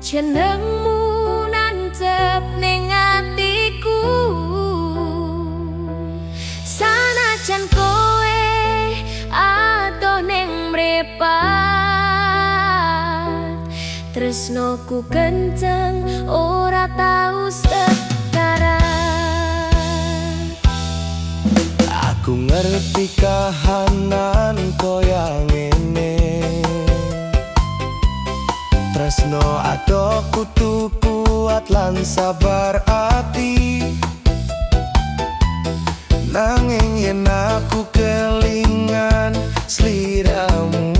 Jenengmu nancep ning atiku, sanajan kowe adoh ning mripat. Tresnoku kenceng ora tau sekarat. Aku ngerti kahanan koyo ngene, tresno adoh kudu kuat lan sabar ati. Nanging yen aku kelingan sliramu,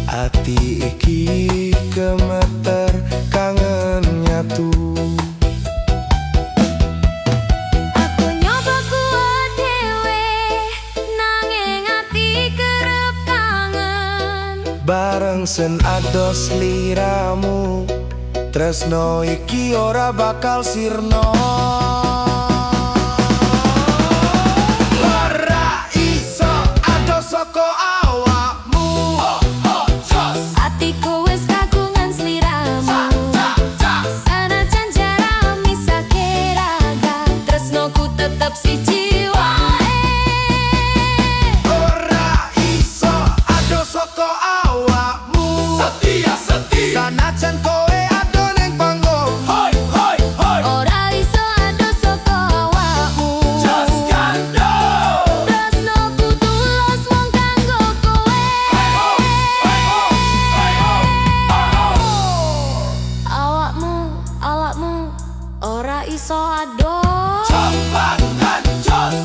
ati iki gemeter kangen nyatu. Aku nyoba kuat dhewe nanging ati kerep kangen. Bareng sen ados sliramu, tresno iki ora bakal sirna. Ora iso ados saka awakmu, Atiku wis kagungan sliramu. Sanajan jarak misahke raga, tresnoku tetep siji wae. ora iso ados saka awakmu, sanajan kowe ado ning panggung. Ora iso ado saka awakmu. Tresnoku tulus mung kanggo kowe. Awakmu ora iso ado. Jombangan jos.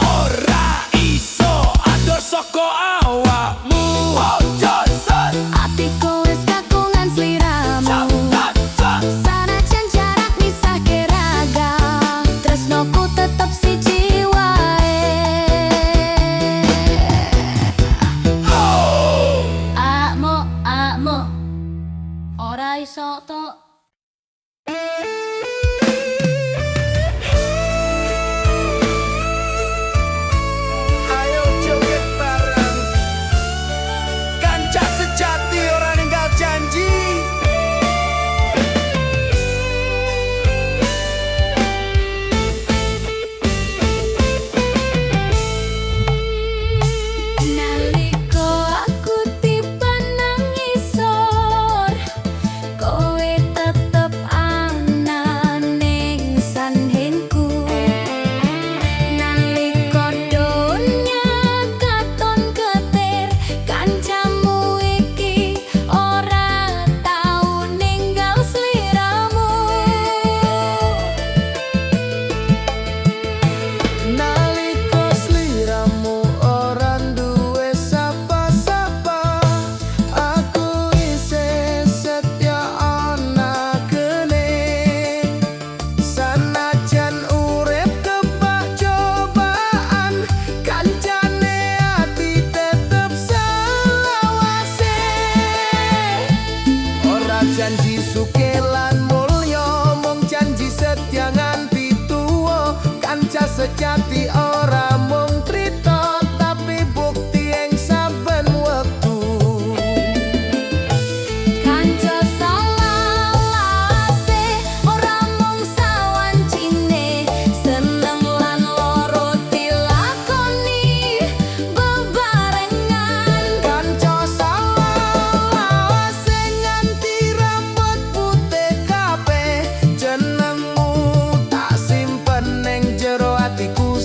Ora iso ados saka awakmu, Atiku wis kagungan sliramu. Sanajan jarak misahke raga, tresnoku tetep siji wae. Akmu ora iso tok. Ayo joget bareng, kanca sejati ora ninggal janji. Naliko aku tiba nang ngisor, kowe tetep ana ning sanhenku. Naliko donya katon ketir, kancamu iki ora tau ninggal sliramu. Naliko sliramu ora duwe sapa-sapa, aku isih setya ana kene. Sanajan urip kebak cobaan, kancane ati tetep selawase. Ora janji sugih lan mulya, mung janji setya nganti tuwa. Kanca sejati ora mung crita, tapi bukti ing saben wektu. Kanca salawase ora mung sawancine, seneng lan loro dilakoni bebarengan. Kanca salawase nganti rambut putih kabeh, jenengmu tak simpen ning jero atiku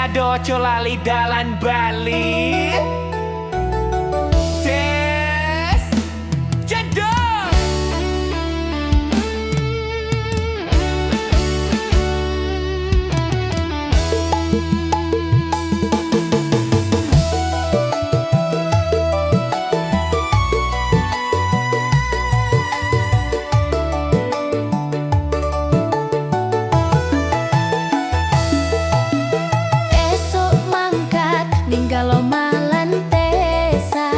ado ojo lali dalan Bali. Tes jedor. Esok mangkat ninggal omalan tesa.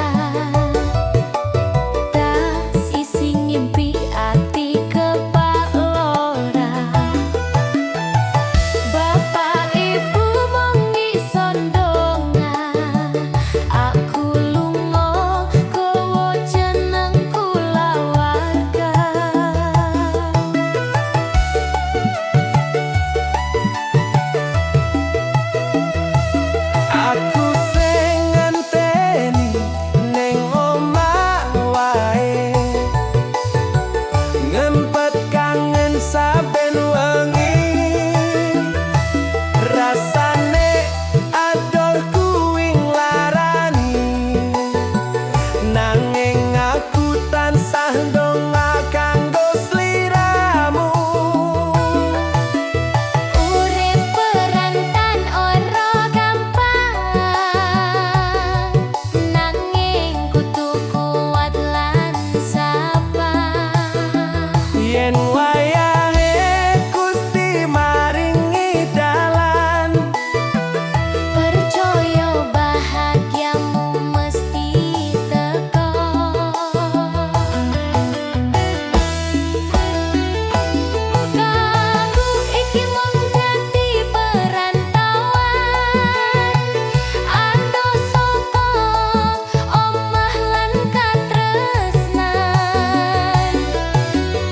Tas isi ngimpi ati kepalora. Bapak ibu mongi sondonga. Aku lunga kowo jeneng kulawarga. Aku sing ngenteni ning omah wae, ngempet kangen saben wengi. Rasane adol kuwi nglarani, nanging aku tansah ndonga kanggo sliramu. Urip perantan ora gampang, nanging kudu kuat lan sabar. Yen wayahe Gusti maringi dalan, Percaya bahagiamu mesti teko. Kanggo iki mung dadi perantauan, ando saka omah lan katresnan.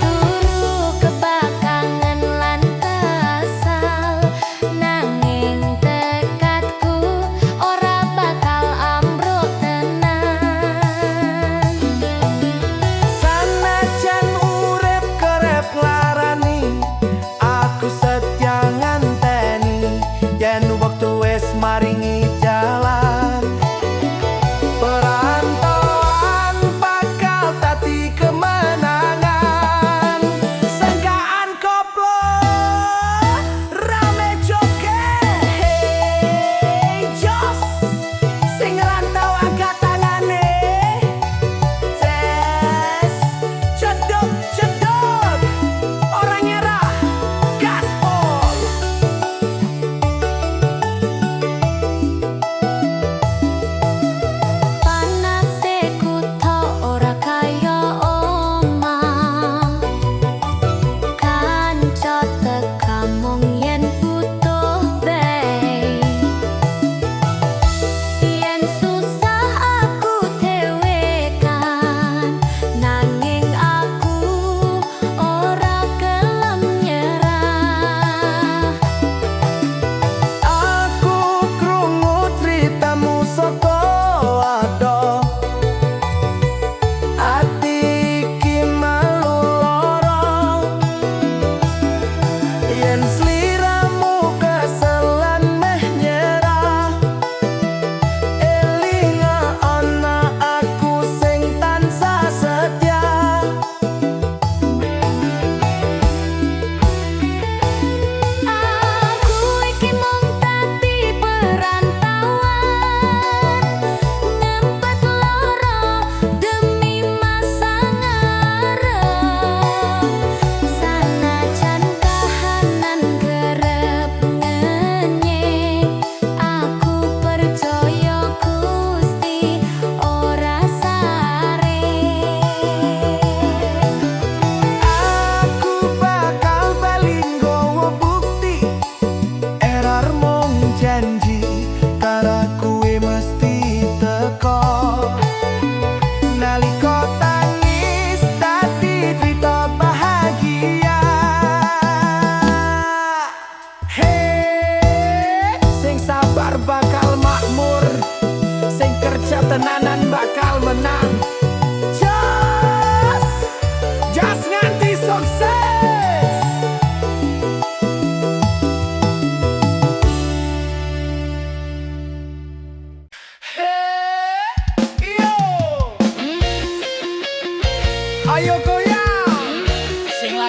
Turu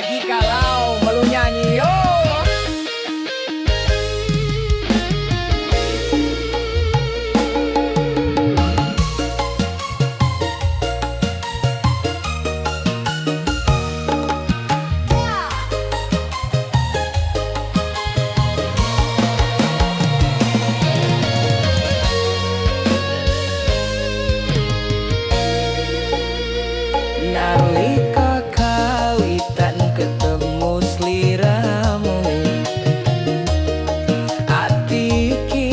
lagi kalau melu nyanyi yo. Nalika kawitan ketemu sliramu, ati iki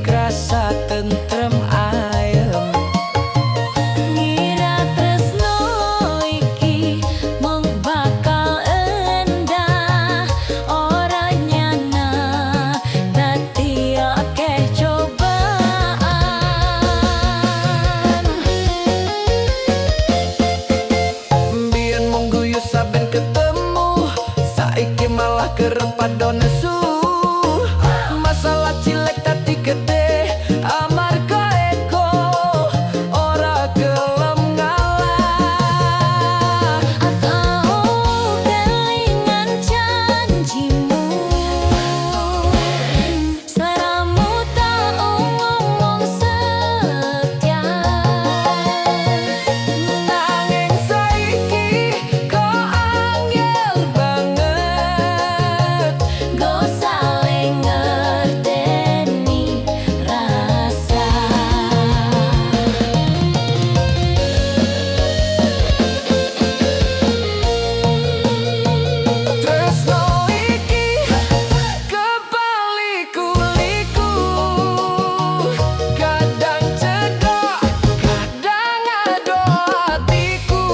krasa tentrem ayem. Ngira tresno iki mung bakal endah, ora nyana dadi akeh cobaan. Biyen mung guyu saben ketemu, saiki malah kerep padha nesu. Masalah cilik dadi gede, amarga ego ora gelem ngalah. Atau kelingan janjimu, seleramu tak ngomong setia. Nanging saiki kok angel banget, Go saling ngerteni rasa. tresno iki kebalik-kuliku. Kadang cedok, kadang ado hatiku.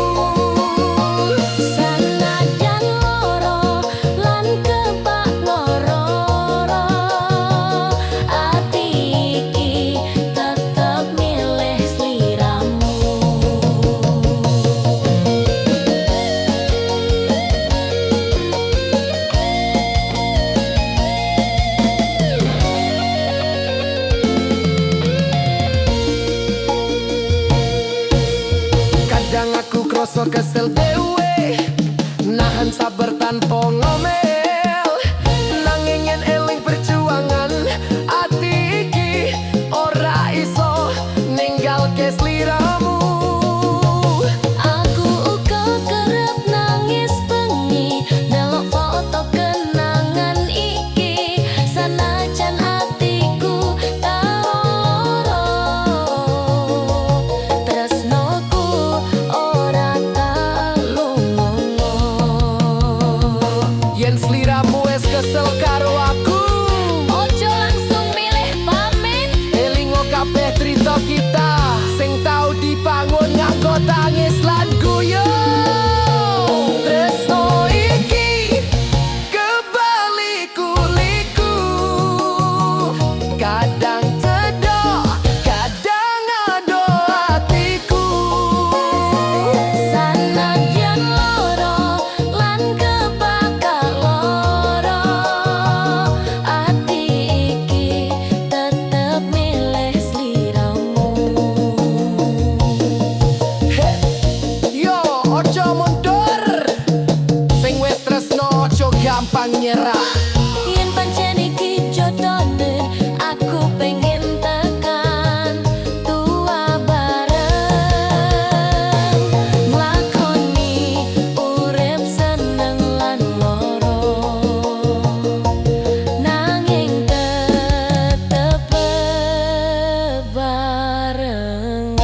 Sanajan loro lan kebak loro-loro, ati iki tetep milih sliramu. Kadang aku kroso kesel dewe, nahan sabar tanpa ngomel. Nanging yen eling perjuangan, ati iki ora iso ninggalke sliramu. Aku uga kerep nangis bengi delok foto kenangan iki, sanajan atiku tau loro, tresnoku ora tak lunga. Yen sliramu wis kesel karo aku, Ojo langsung milih pamit, elingo kabeh crita kita sing tau dibangun nganggo tangis lan guyu. Tresno iki kebalik-kuliku. Kadang cedok, kadang ado hatiku. sanajan loro lan kebakal loro, ati iki tetep milih sliramu. Yo, ojo mundur, sing wis tresno ojo gampang nyerah. Yen pancen iki jodone, aku pengen tekan tua bareng, nglakoni urip seneng lan loro, nanging tetep bebarengan.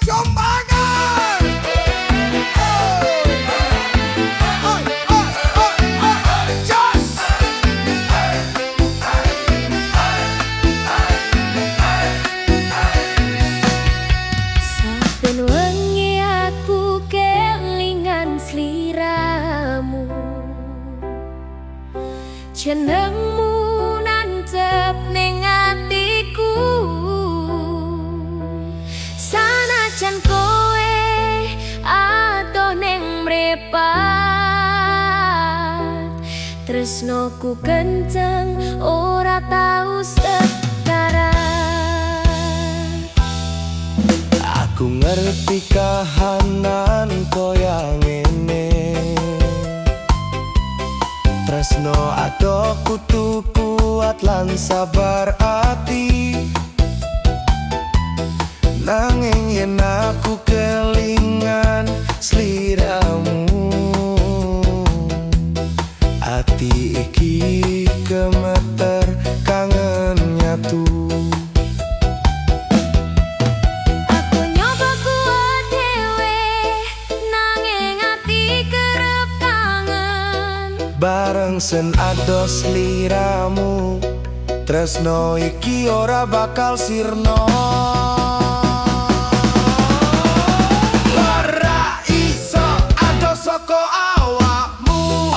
Jombang! Jos! Saben wengi aku kelingan sliramu, jenengmu nancep ning atiku. Sanajan kowe adoh ning mripat, tresnoku kenceng ora tau sekarat. Aku ngerti kahanan koyang ngene, tresno adoh kudu kuat lan sabar ati. Nanging yen aku kelingan sliramu, ati iki gemeter kangen nyatu. Aku nyoba kuat dhewe, nanging ati kerep kangen. Bareng sen adoh sliramu, tresno iki ora bakal sirna. Ora iso adoh saka awakmu.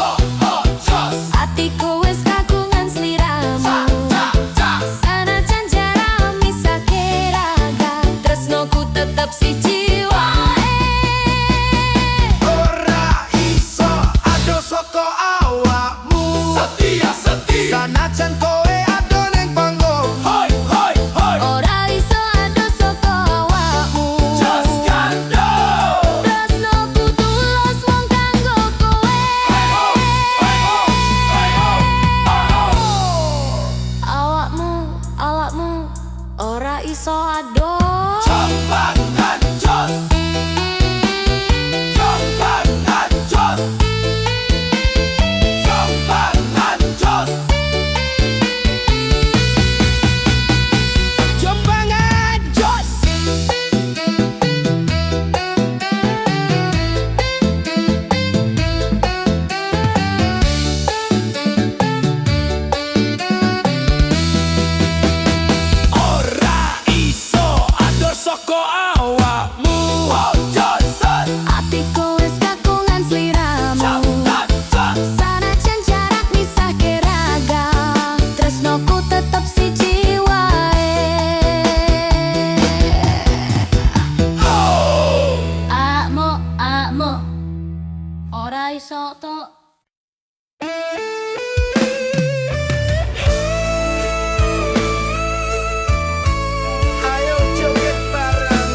Atiku wis kagungan sliramu, sanajan jarak misahke raga, tresnoku tetep siji wae. Ora iso adoh saka awakmu. Sanajan kowe adoh ning panggung. Ora iso adoh saka awakmu, tresnoku tulus mung kanggo kowe. Awakmu ora iso adoh. Jombangan jos. Ora iso adoh saka awakmu. Atiku wis kagungan sliramu, sanajan jarak misahke raga, tresnoku tetep siji wae. Akmu ora iso tok. Ayo joget bareng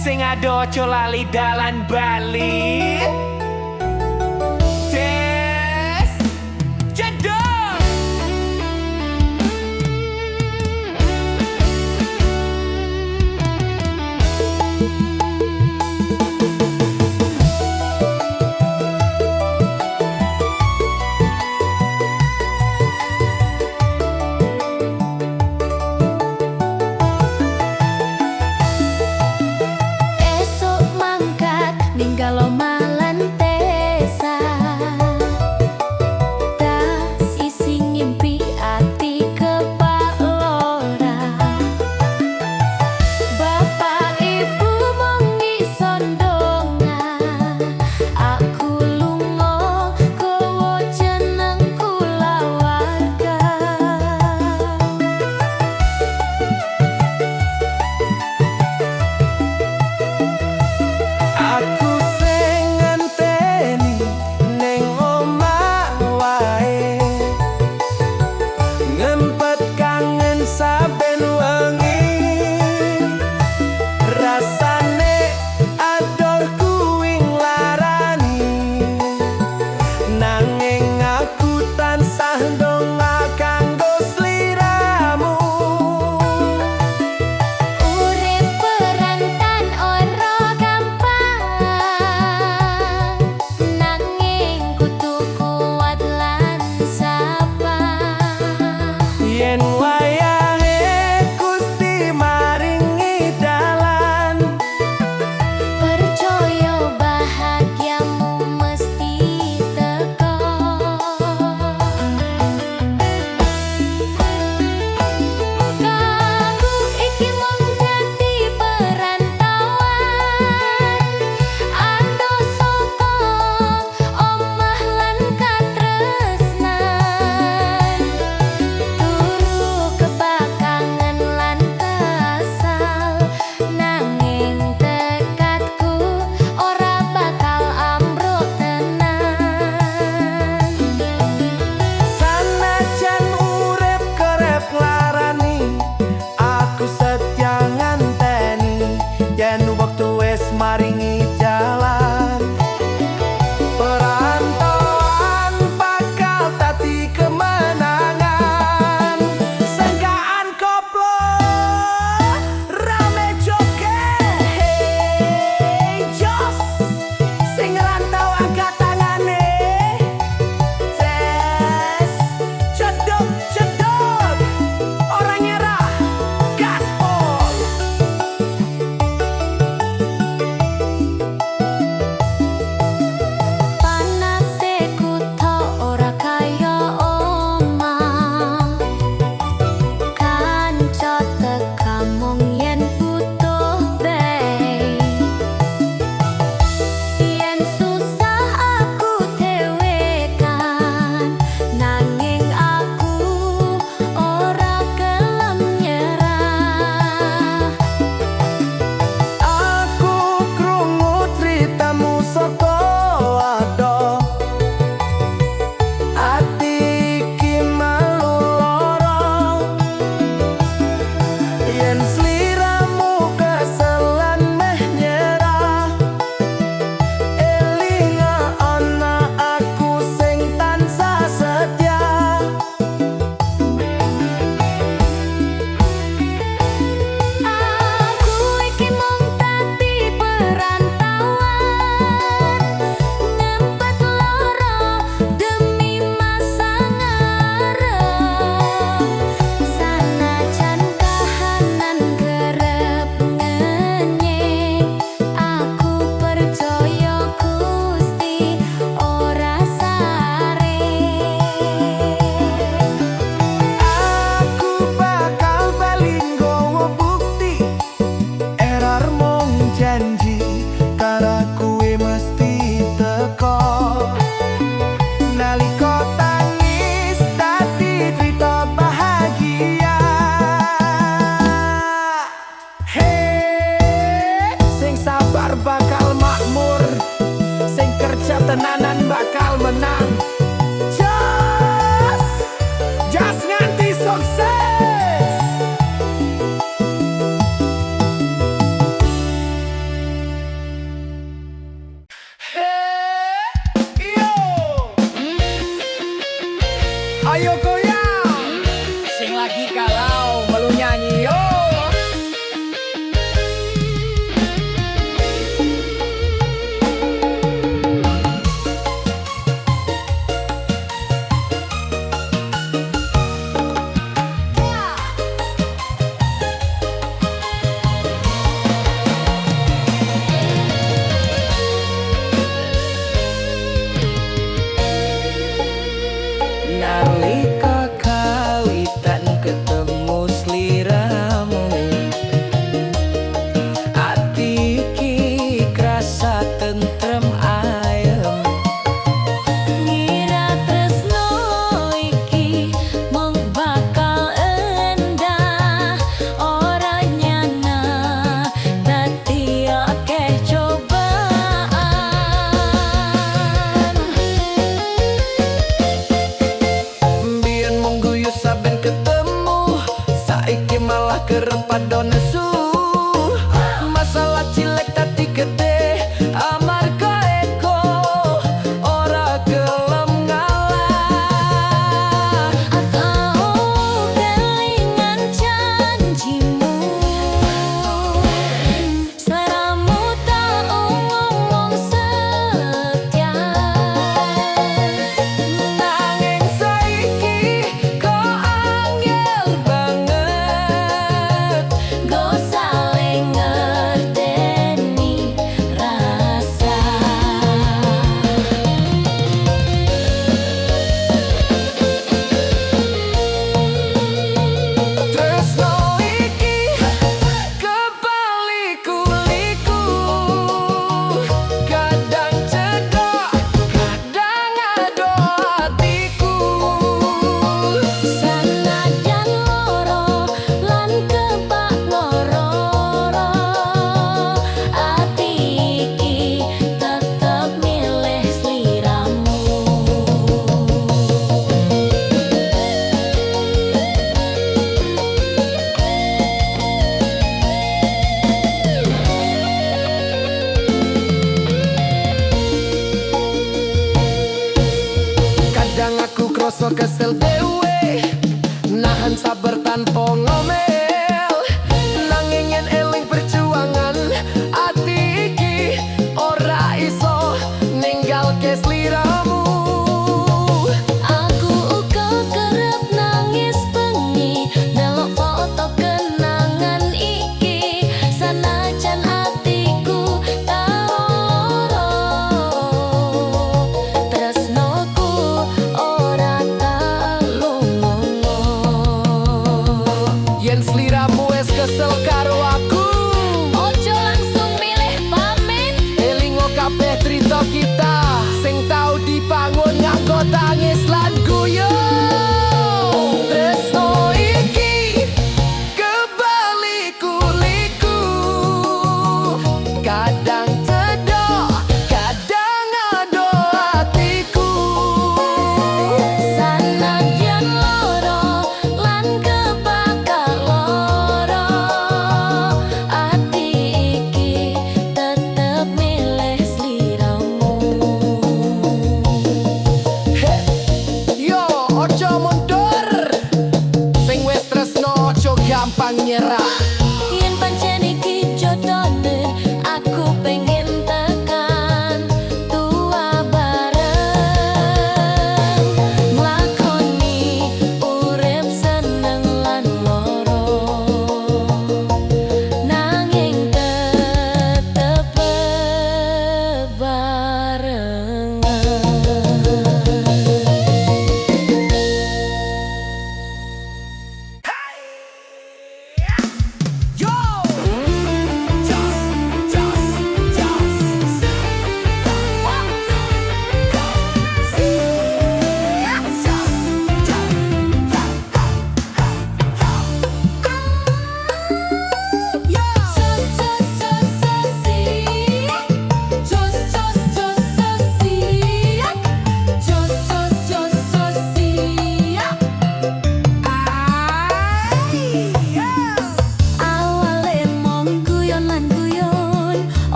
sing ado aja lali dalan Bali. Des cedok. Esok mangkat ninggal omalan tesa, tas isi ngimpi ati kepalora. Bapak ibu mung iso ndonga, aku lunga kowe jeneng kulawarga. Aku sing ngenteni ning omah wae, ngempet kangen saben wengi. Rasane adol kuwi nglarani, nanging aku tansah ndonga kanggo sliramu. Urip perantan ora gampang, nanging kudu kuat lan sabar. Yen wayahe Gusti maringi dalan, Percaya bahagiamu mesti teko. Kaku iki mung dadi perantauan, ando saka omah lan katresnan. Turu rada nesu. Masalah cilek tadi gede amarga ego ora gelem ngalah. Atau kelingan janjimu, seleramu tak ngomong setia. Nanging saiki kok angel banget. Go saling ngerteni rasa. Tresno iki kebalik-kuliku, kadang cedok, kadang ado hatiku. Sanajan loro lan kebak loro-loro, ati iki tetep milih sliramu. Kadang aku kroso kesel dewe, nahan sabar tanpa ngomel. Nanging yen eling perjuangan ati iki ora iso ninggalke sliramu. Aku uga kerep nangis bengi delok foto kenangan iki, sanajan atiku tau loro, tresnoku ora tak lunga. Yen sliramu wis kesel karo aku, Ojo langsung milih pamit. elingo kabeh crita kita sing tau dibangun nganggo tangis lan guyu. Tresno iki kebalik-kuliku, kadang cedok, kadang ado hatiku. Sanajan loro lan kebakal loro, ati iki tetep milih sliramu. Yo, ojo mundur, sing wis tresno ojo gampang nyerah. Yen pancen iki jodone, aku pengen tekan tua bareng, nglakoni urip seneng lan loro, nanging tetep bebarengan.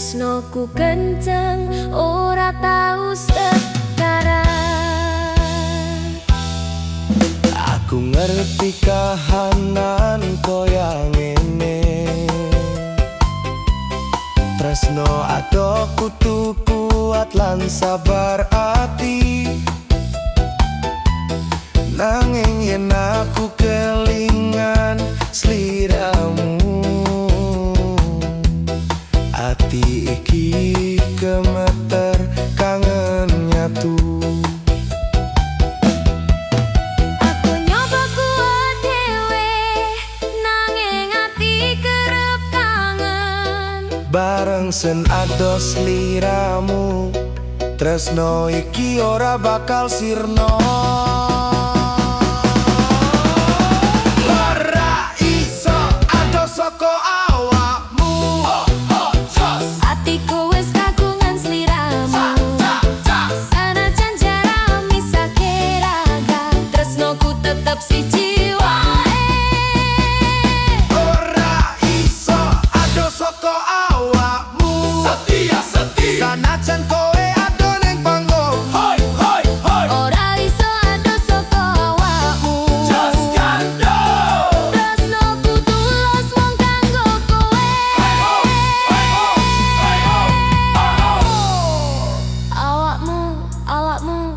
Tresnoku kenceng ora tau sekarat. Aku ngerti kahanan koyang ngene. Tresno ado kudu kuat lan sabar ati. Nanging yen aku kelingan sliramu, ati iki gemeter kangen nyatu. Aku nyoba kuat dhewe nanging ati kerep kangen. Bareng sen ado sliramu, tresno iki ora bakal sirna. Ora iso ado saka awakmu. Atiku wis kagungan sliramu. Sanajan jarak misahke raga, tresnoku tetep siji wae. Ora iso ado saka awakmu. Sanajan kowe ado ning panggung. Ora iso ado saka awakmu. Tresnoku tulus mung kanggo kowe. Awakmu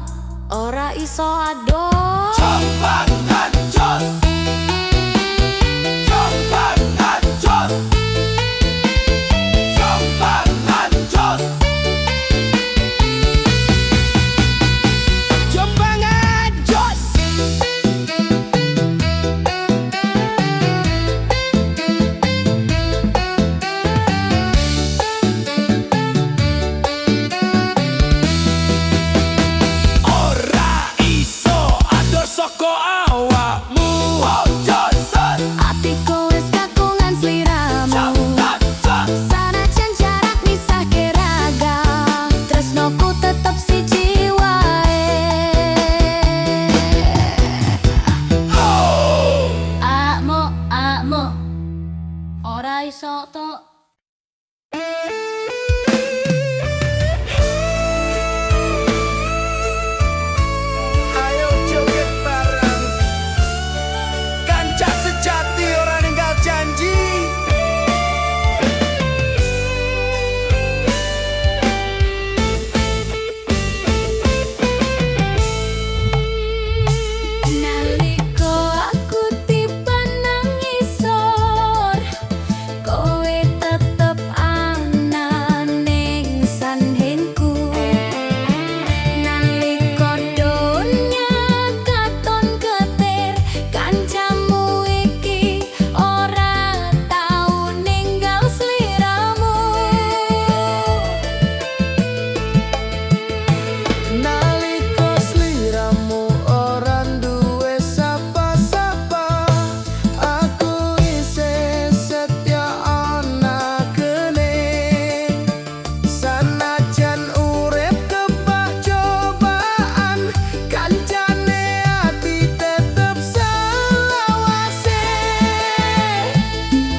ora iso ado. Jombangan jos. Ora iso ado saka awakmu. Atiku wis kagungan sliramu. Sanajan jarak misahke raga, tresnoku tetep siji wae. Akmu ora iso tok. Ayo joget bareng. Kanca sejati ora ninggal janji. Naliko aku tiba nang ngisor, kowe tetep ana ning sanhenku. Naliko donya katon ketir, kancamu iki ora tau ninggal sliramu. Naliko sliramu ora duwe sapa-sapa, aku isih setya ana kene. Sanajan urip kebak cobaan, kancane ati tetep selawase.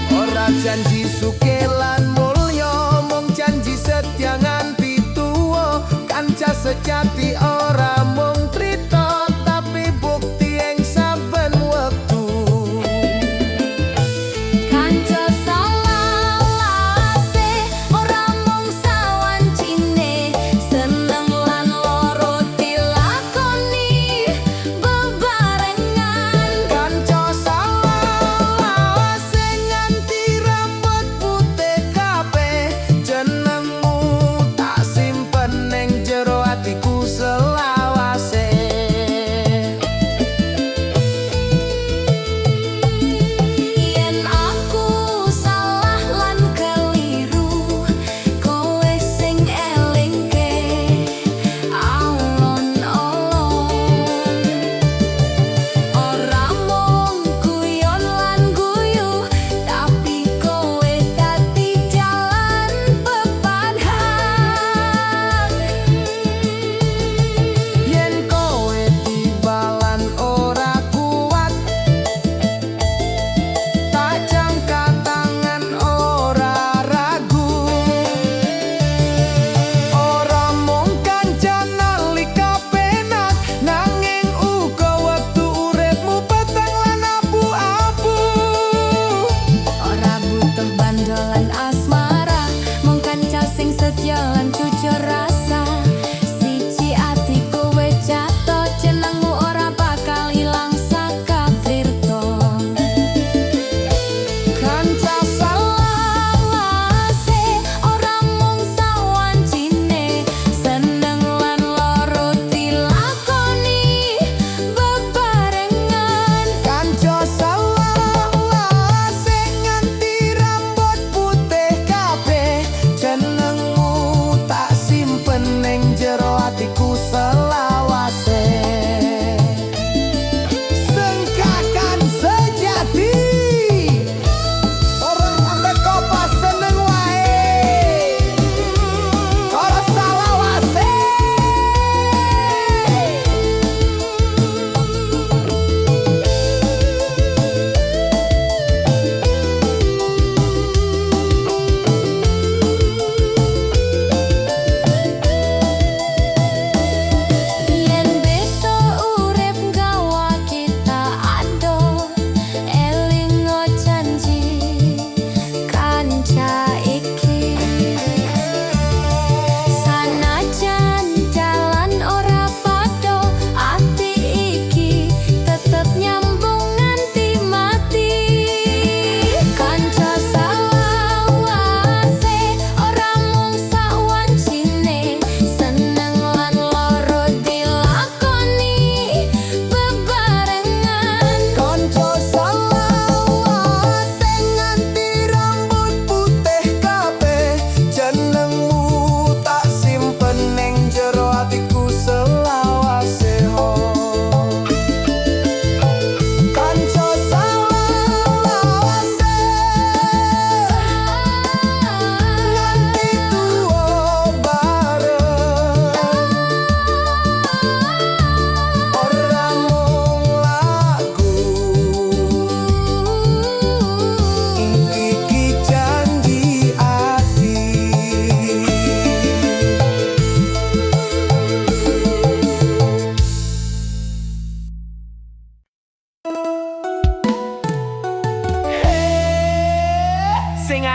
Ora janji sugih lan mulya, mung janji setya nganti tuwa. Kanca sejati ora mung crita, tapi bukti ing saben wektu. Kanca salawase ora mung sawancine, seneng lan loro dilakoni bebarengan. Kanca salawase nganti rambut putih kabeh, jenengmu tak simpen ning jero atiku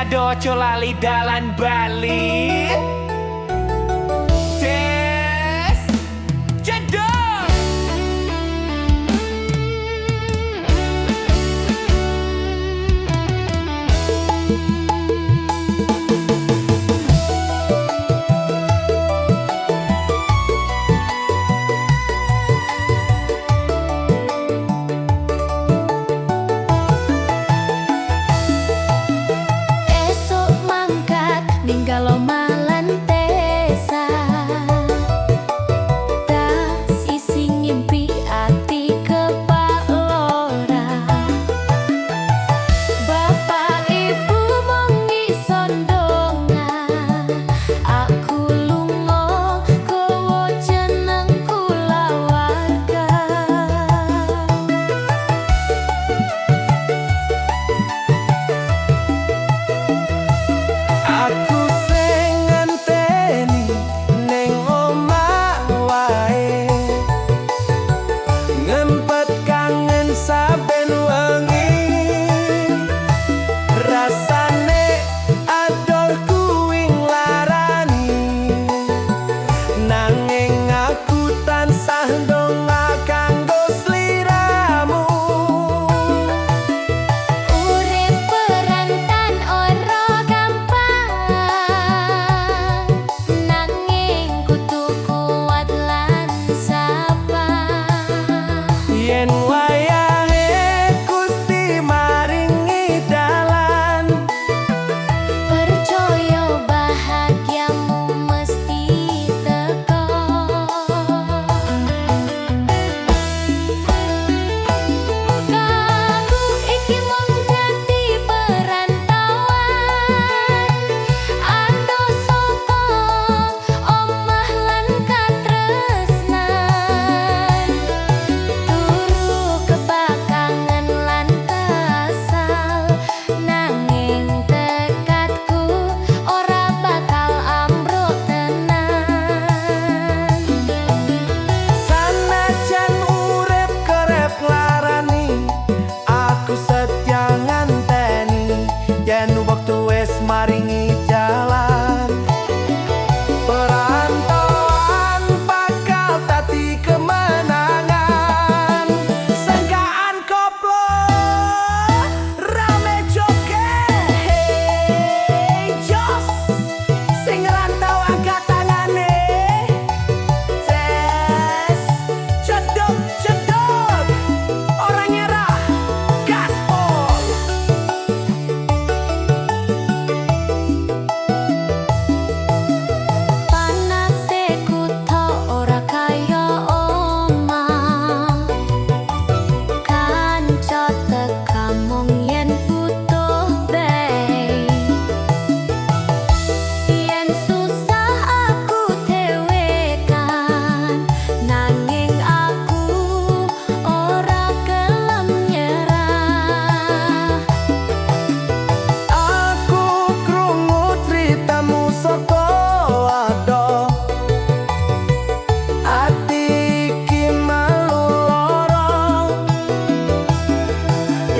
Cado ojo lali dalan Bali. Des Cedok. Esok mangkat ninggal omalan desa. Tas isi ngimpi ati kepak lora. Bapak ibu mung iso ndonga. Aku lunga kowe jeneng kulawarga. Aku sing ngenteni ning omah wae, ngempet kangen saben wengi. Rasane adol kuwi nglarani, nanging aku tansah ndonga kanggo sliramu. Urip perantan ora gampang, nanging kudu kuat lan sabar. Yen wayahe Gusti maringi dalan, Percaya bahagiamu mesti teko. Aku iki mung dadi perantauan, ando saka omah lan katresnan. Turu kebakangan lan kasal, nanging tekadku ora bakal ambruk tenan. sanajan urip kerep nglarani, aku setya nganteni yen wektu wis maringi jalan. Perantauan bakal dadi kemenangan, senggaan koplo rame joget. Hey Jos, sing ngrantau angkat tangane. Des Cedok Cedok, orang nyerah gaspol. Panase kutha ora kaya omah, kanca teka mung yen butuh bae. Yen susah aku dhewekan, nanging aku ora gelem nyerah. Aku krungu critamu saka ado, ati iki melu lara.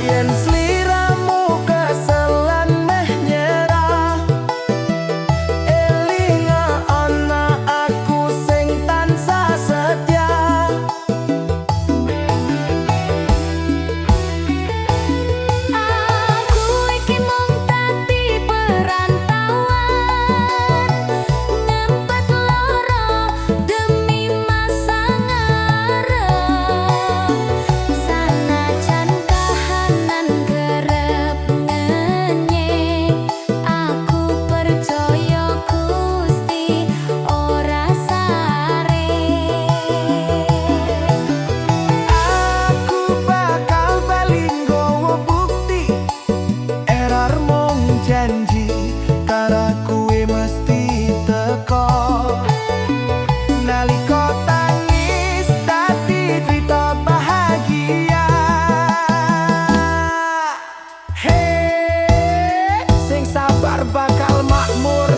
Yen sliramu keselen meh nyerah, elinga ana aku sing tansah setia. Aku iki mung dadi perantauan, ngempet lara demi masa ngarep. Sanajan kahanan kerep ngenyek, aku percaya Gusti ora sare. Aku bakal bali nggawa bukti, error mung janji, karo kuwi mesti teko. Nalika tangis dadi cerita bahagia. Hey, sing sabar bakal makmur,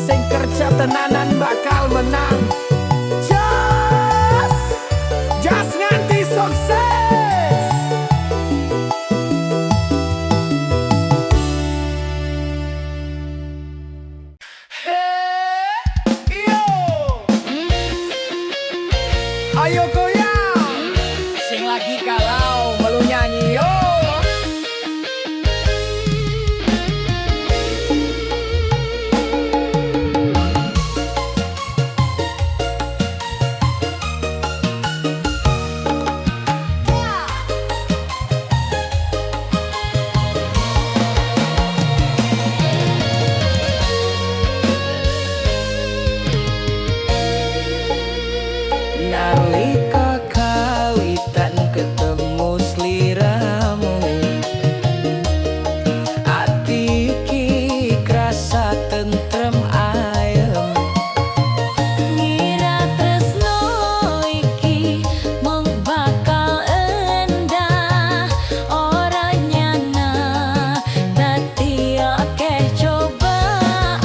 sing kerja tenanan bakal menang. Jos, Jos nganti sukses. lagi kalau melu nyanyi yo. Nalika kawitan ketemu sliramu, ati iki krasa tentrem ayem. Ngira tresno iki mung bakal endah, ora nyana dadi akeh cobaan.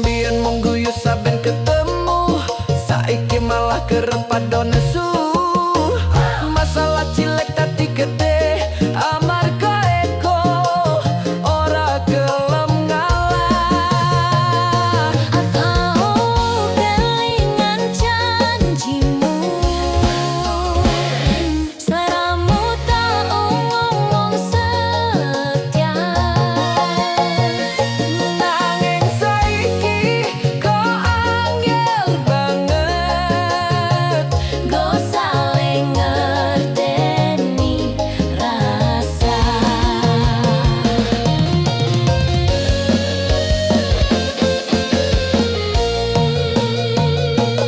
Biyen mung guyu saben ketemu, saiki malah kerep padha nesu. Masalah cilik tadi gede, amarga ego ora gelem ngalah. Aku kelingan janjimu, seleramu tak ngomong setia. Nanging saiki kok angel banget, Go saling ngerteni rasa.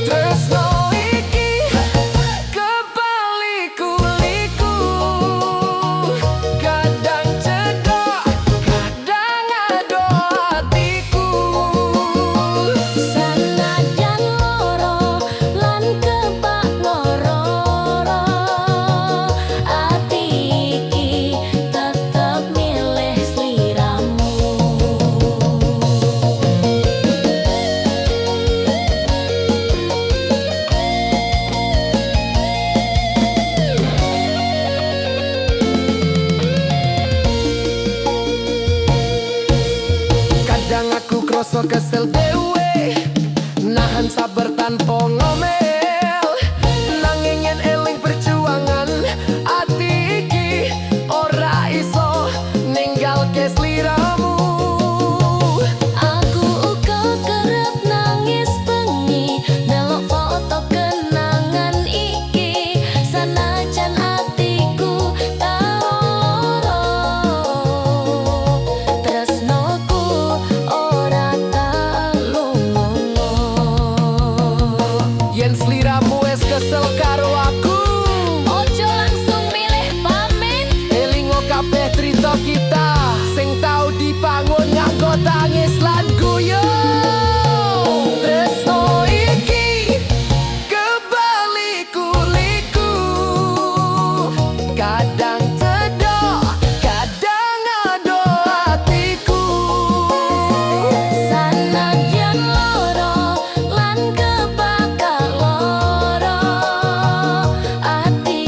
tresno iki kebalik-kuliku. Kadang cedok, kadang ado hatiku. Sanajan loro lan kebak ngororo, ati iki tetep milih sliramu. Kadang aku kroso kesel dewe, nahan sabar tanpa ngomel. Nanging yen eling perjuangan, ati iki ora iso ninggalke sliramu. Aku uga kerep nangis bengi delok foto kenangan iki, sanajan atiku tau loro, tresnoku ora tak lunga. Yen sliramu wis kesel karo aku, Ojo langsung milih pamit, elingo kabeh crita kita sing tau dibangun nganggo tangis lan guyu. Tresno iki kebalik-kuliku. Kadang cedok, kadang ado hatiku. sanajan loro lan kebakal loro, ati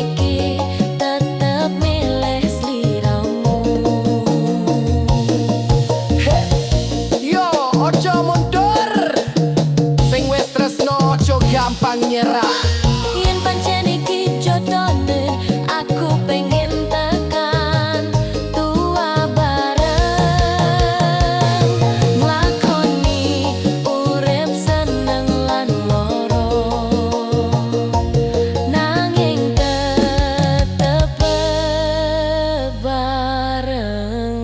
iki tetep milih sliramu. Yo, ojo mundur, sing wis tresno ojo gampang nyerah. Yen pancen iki jodone, aku pengen tekan tua bareng, nglakoni urip seneng lan loro, nanging tetep bebarengan.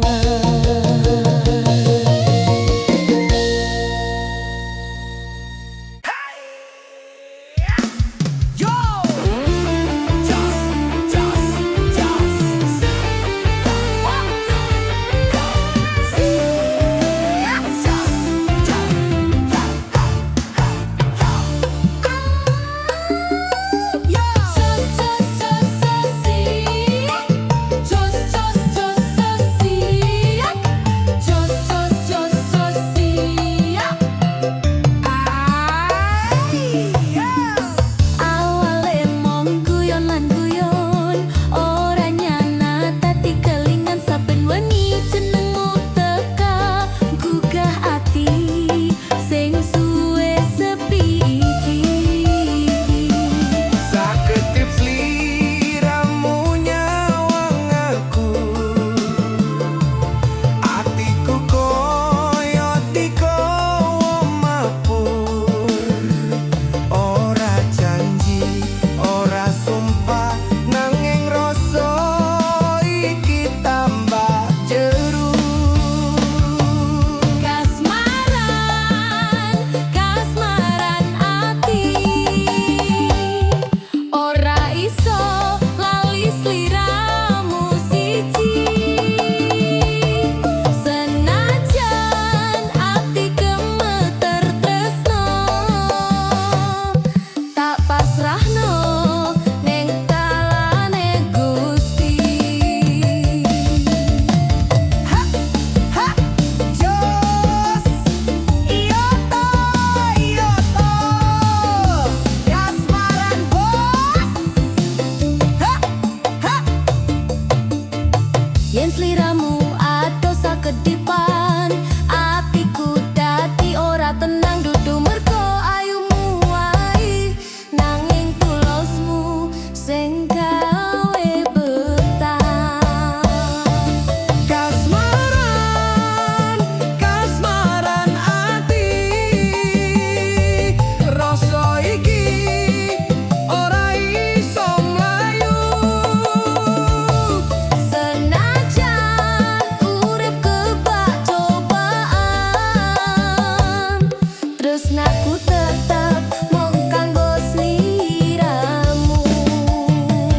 tetep mung kanggo sliramu.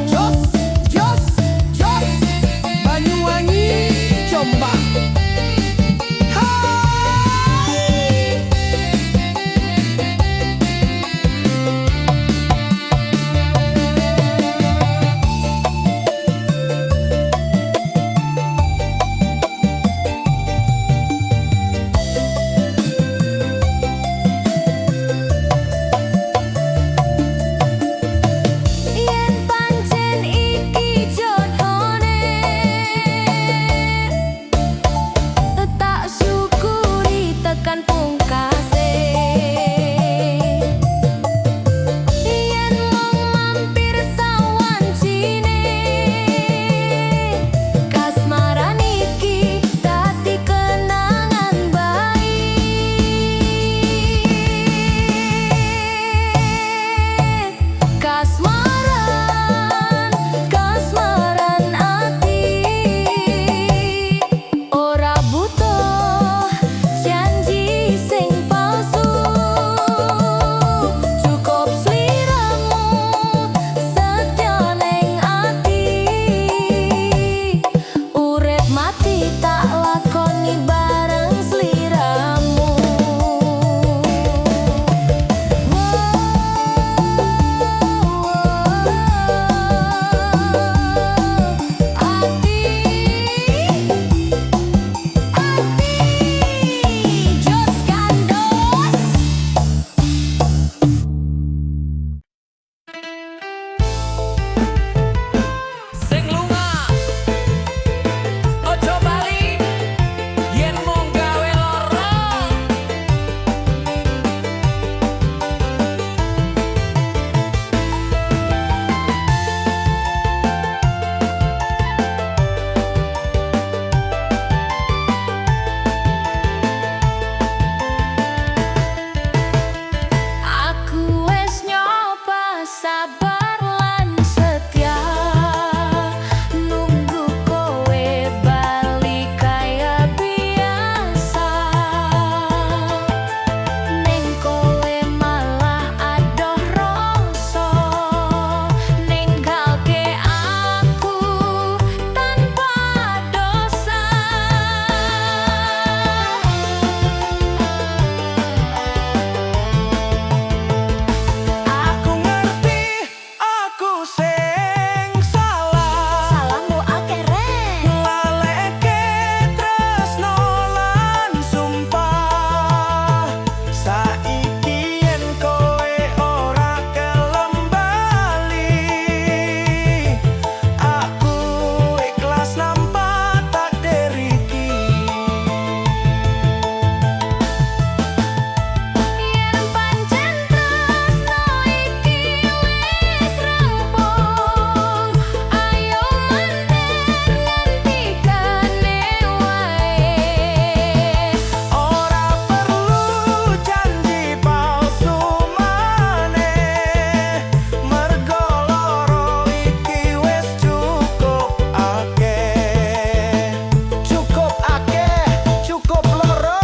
Jos, jos, jos, Banyuwangi, Jombang. Yen pancen iki jodohne, tak syukuri tekan pungkase. Yen mung mampir sawancine, kasmaran iki dadi kenangan baik. Kasmaran, kasmaran ati, ora butuh janji sing palsu. Cukup sliramu setya ning ati. Urip mati tak lakoni bareng sliramu. Jos Gandos. Sing lunga ojo bali yen mung gawe lara. Aku wis nyoba sabar lan setia, nunggu kowe balik kaya biasa. Ning kowe malah adoh rasa, ninggalke aku tanpa dosa. Aku ngerti aku sing salah, Salahmu akeh rek. ngaleke tresno lan sumpah. Saiki yen kowe ora kelem bali, aku ikhlas nampa takdir iki. Yen pancen tresno iki wis rampung, ayo maneh ngantikane wae. Ora perlu janji palsu maneh, mergo loro iki wis cukup akeh. Cukup akeh, cukup loro.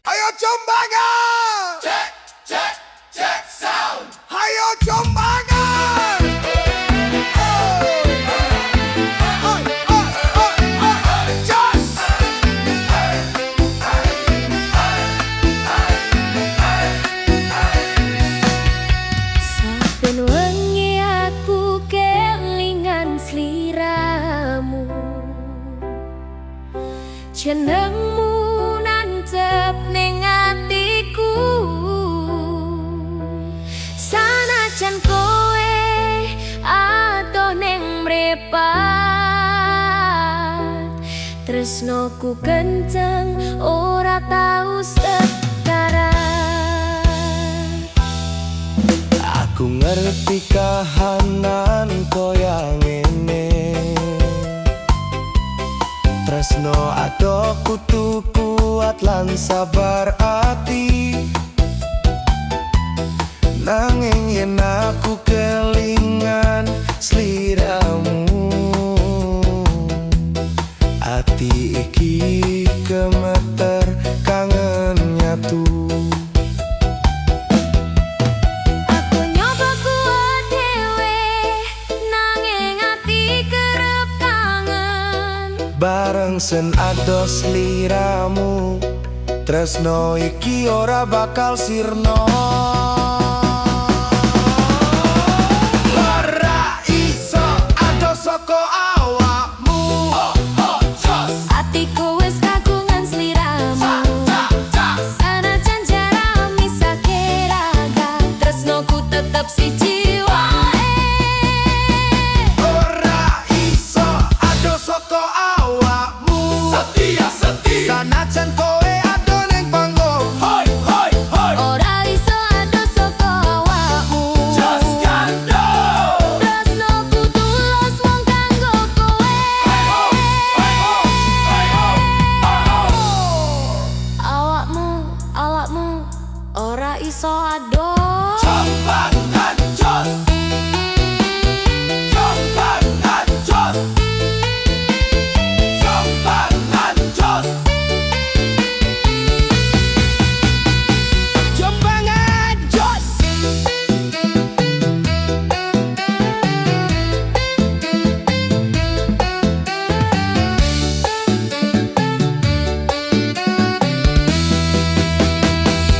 Ayo Jombangan! Check, check, check sound. Ayo Jombangan! Jos! Saben wengi aku kelingan sliramu, jenengmu nancep ning atiku. Sanajan kowe adoh ning mripat, tresnoku kenceng ora tau sekarat. Aku ngerti kahanan koyo ngene, tresno adoh kudu kuat lan sabar ati. Nanging yen aku kelingan sliramu, ati iki gemeter kangen nyatu. Aku nyoba kuat dhewe nanging ati kerep kangen. Bareng sen ados sliramu, tresno iki ora bakal sirna. Ora iso ados saka awakmu, Atiku wis kagungan sliramu. Sanajan jarak misahke raga, tresnoku tetep siji wae. ora iso ados saka awakmu. Sanajan kowe ado ning panggung, Ora iso ados saka awakmu. Tresnoku tulus mung kanggo kowe. Awakmu ora iso ados. Jembangan jos.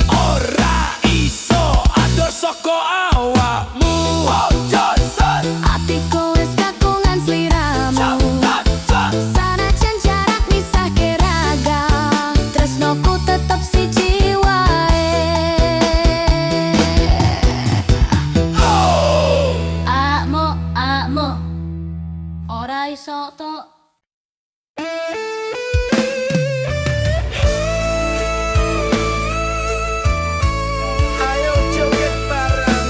Ora iso ados saka awakmu, Atiku wis kagungan sliramu. Sanajan jarak misahke raga, tresnoku tetep siji wae. Akmu ora iso tok. Ayo joget bareng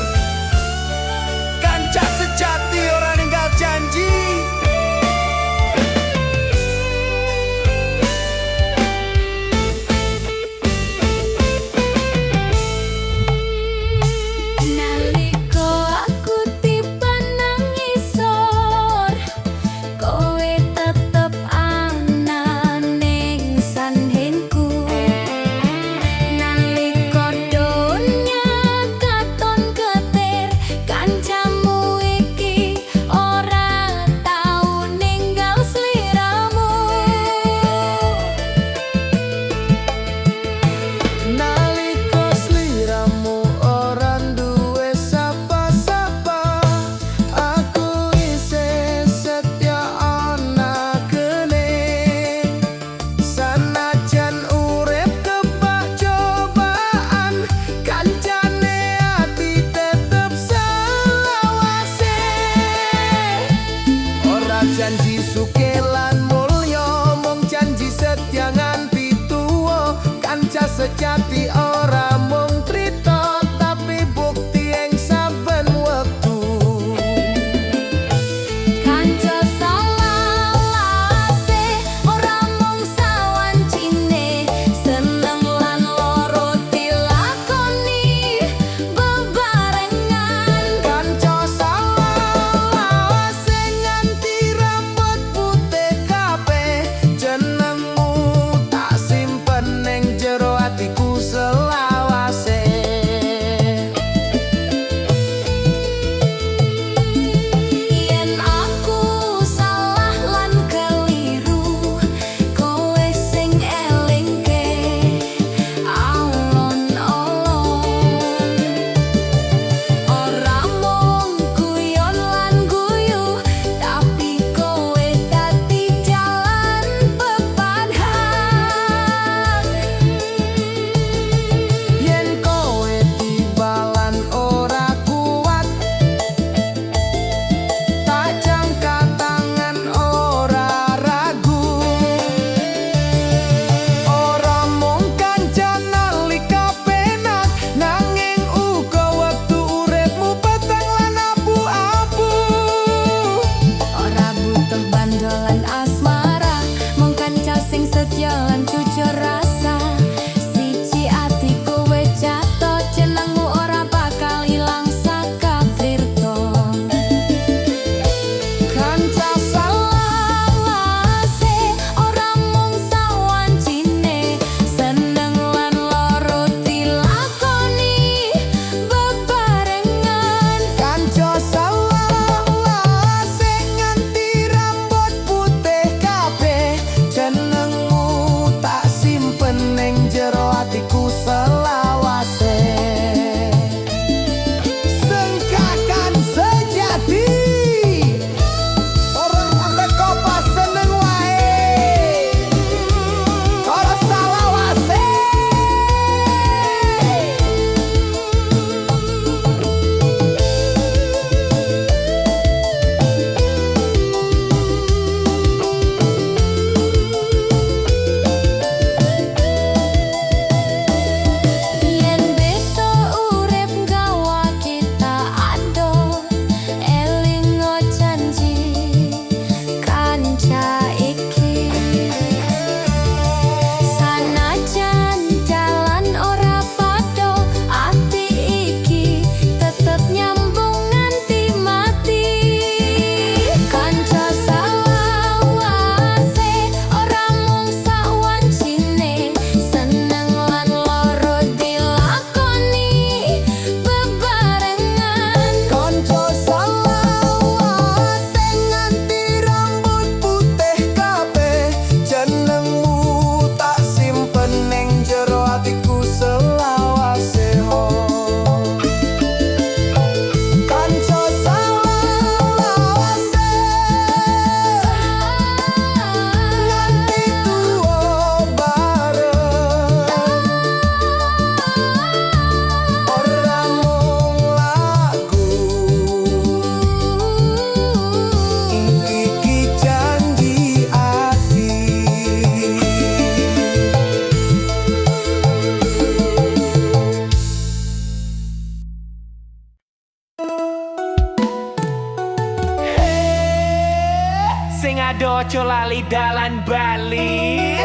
sing ado aja lali dalan Bali.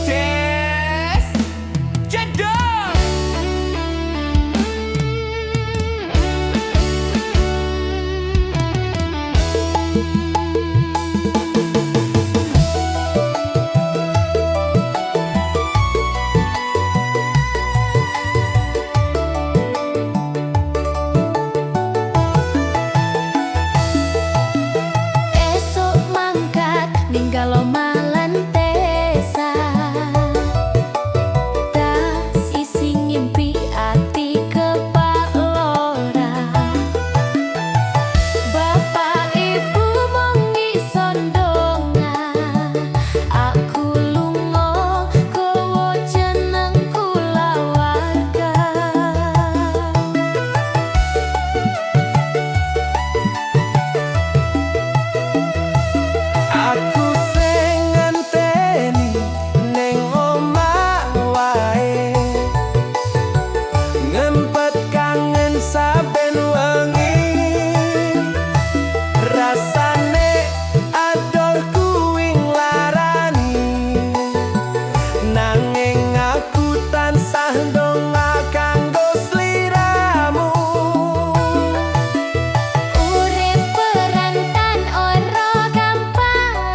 Tes jedor. Esok mangkat ninggal omalan tesa, tas isi ngimpi ati kepak lora. Bapak ibu mung iso ndonga, aku lunga kowe jeneng kulawarga. Aku sing ngenteni ning omah wae, ngempet kangen saben wengi. Rasane adoh kuwi nglarani, nanging aku tansah ndonga kanggo sliramu. Urip perantan ora gampang,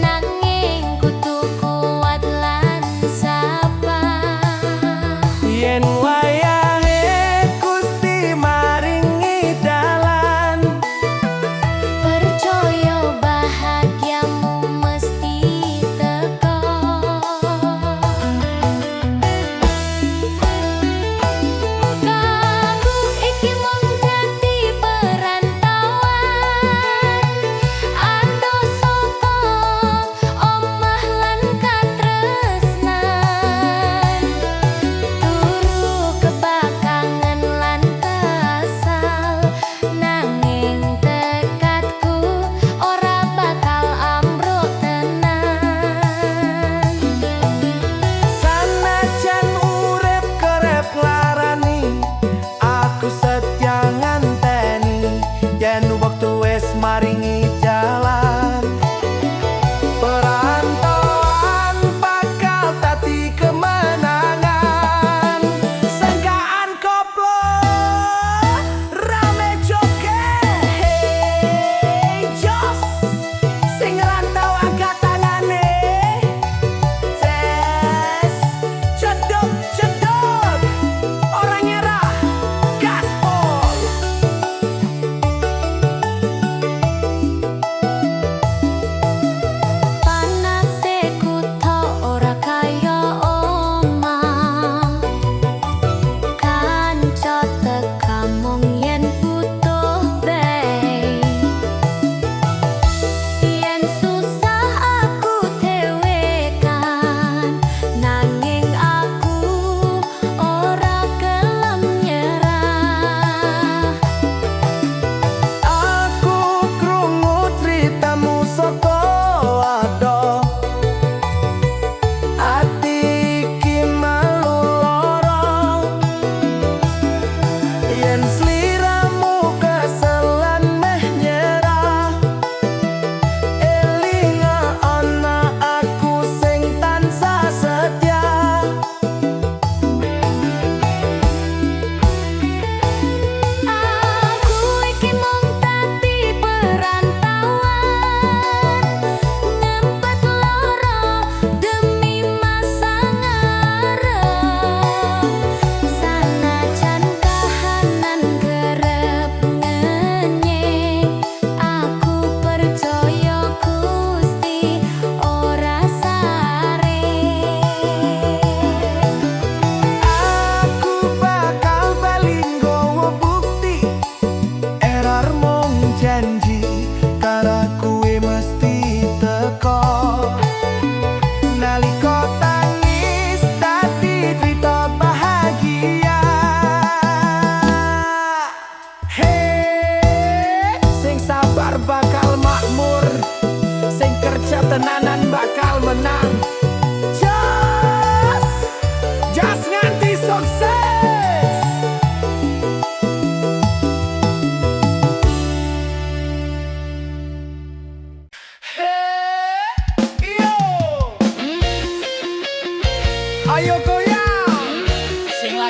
nanging kudu kuat lan sabar. Yen wayahe Gusti maringi dalan, Percaya bahagiamu mesti teko. Kamu iki mung dadi perantauan, ando saka omah lan katresnan. Turu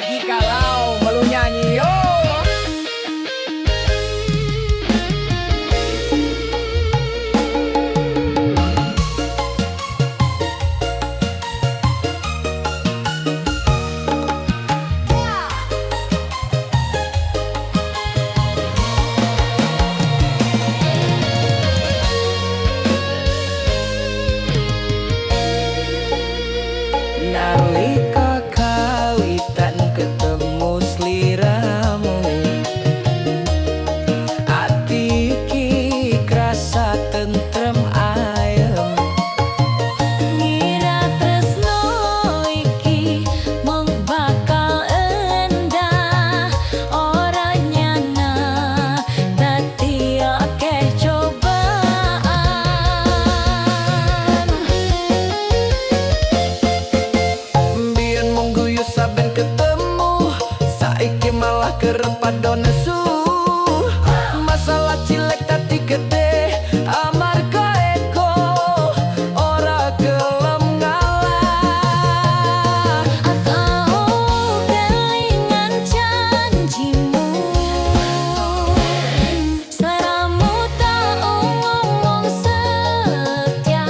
Iki kalau melu nyanyi yo. Nalika kawitan ketemu sliramu, ati iki krasa tentrem ayem. Ngira tresno iki mung bakal endah, ora nyana dadi akeh cobaan. Biyen mung guyu saben ketemu, saiki malah kerep padha nesu. Masalah cilik tadi gede, amarga ego ora gelem ngalah. Aku kelingan janjimu, seleramu tak ngomong setia.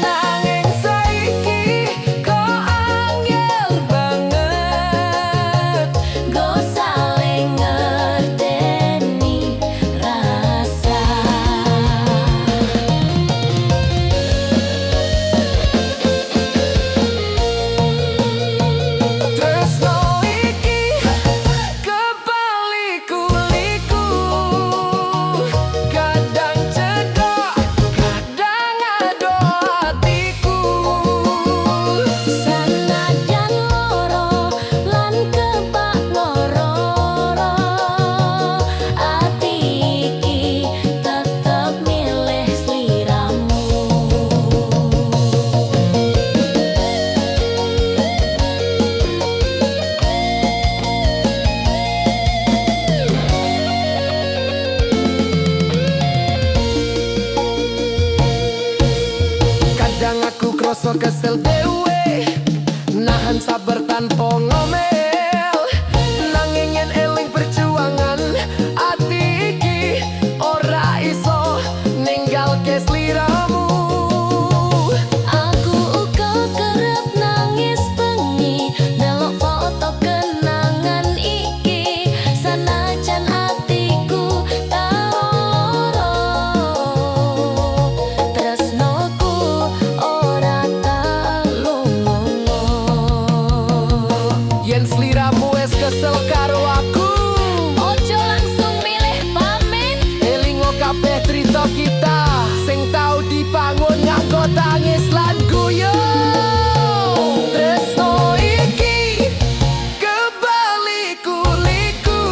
Nanging saiki kok angel banget, Go saling ngerteni rasa. tresno iki kebalik-kuliku. Kadang cedok, kadang ado hatiku. Sanajan loro lan kebak ngororo, ati iki tetep milih sliramu. Kadang aku kroso kesel dewe, nahan sabar tanpa ngomel. Nanging yen eling perjuangan, ati iki ora iso ninggalke sliramu. Aku uga kerep nangis bengi delok foto kenangan iki, sanajan atiku tau loro, tresnoku ora tak lunga. Yen sliramu wis kesel karo aku, Ojo langsung milih pamit. elingo kabeh crita kita sing tau dibangun nganggo tangis lan guyu. Tresno iki kebalik-kuliku,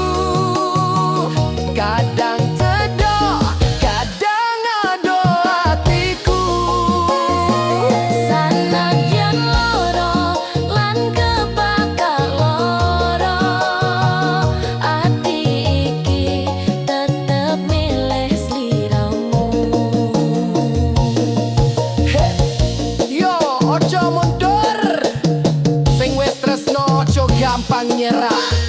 kadang cedok, kadang ado hatiku. Sanajan loro lan kebakal loro, ati iki tetep milih sliramu. Yo, ojo mundur, sing wis tresno ojo gampang nyerah.